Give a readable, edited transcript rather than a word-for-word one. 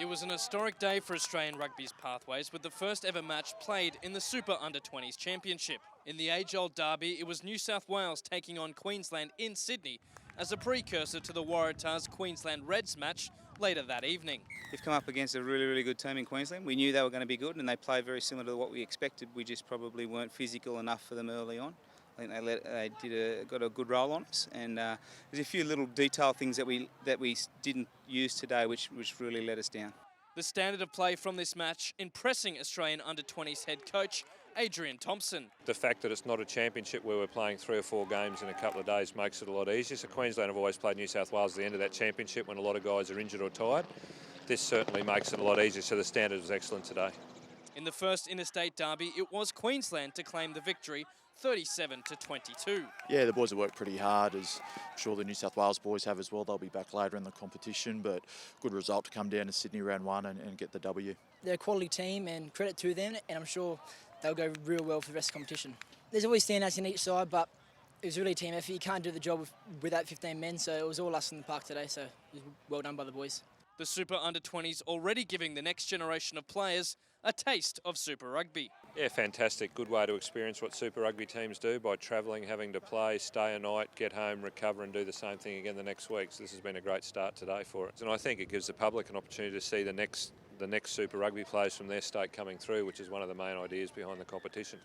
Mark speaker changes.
Speaker 1: It was an historic day for Australian rugby's pathways, with the first ever match played in the Super Under-20s Championship. In the age-old derby, it was New South Wales taking on Queensland in Sydney as a precursor to the Waratahs Queensland Reds match later that evening.
Speaker 2: They've come up against a really good team in Queensland. We knew they were going to be good and they played very similar to what we expected. We just probably weren't physical enough for them early on. I think they got a good roll on us, and there's a few little detail things that we didn't use today, which really let us down.
Speaker 1: The standard of play from this match impressing Australian Under-20s head coach Adrian Thompson.
Speaker 3: The fact that it's not a championship where we're playing 3 or 4 games in a couple of days makes it a lot easier. So Queensland have always played New South Wales at the end of that championship when a lot of guys are injured or tired. This certainly makes it a lot easier, so the standard was excellent today.
Speaker 1: In the first interstate derby, it was Queensland to claim the victory, 37-22.
Speaker 4: Yeah, the boys have worked pretty hard, as I'm sure the New South Wales boys have as well. They'll be back later in the competition, but good result to come down to Sydney round 1 and get the W.
Speaker 5: They're a quality team and credit to them, and I'm sure they'll go real well for the rest of the competition. There's always standouts in each side, but it was really a team effort. You can't do the job without 15 men, so it was all us in the park today, so it was well done by the boys.
Speaker 1: The Super Under-20s already giving the next generation of players a taste of Super Rugby.
Speaker 3: Yeah, fantastic. Good way to experience what Super Rugby teams do by travelling, having to play, stay a night, get home, recover and do the same thing again the next week. So this has been a great start today for us. And I think it gives the public an opportunity to see the next Super Rugby players from their state coming through, which is one of the main ideas behind the competition.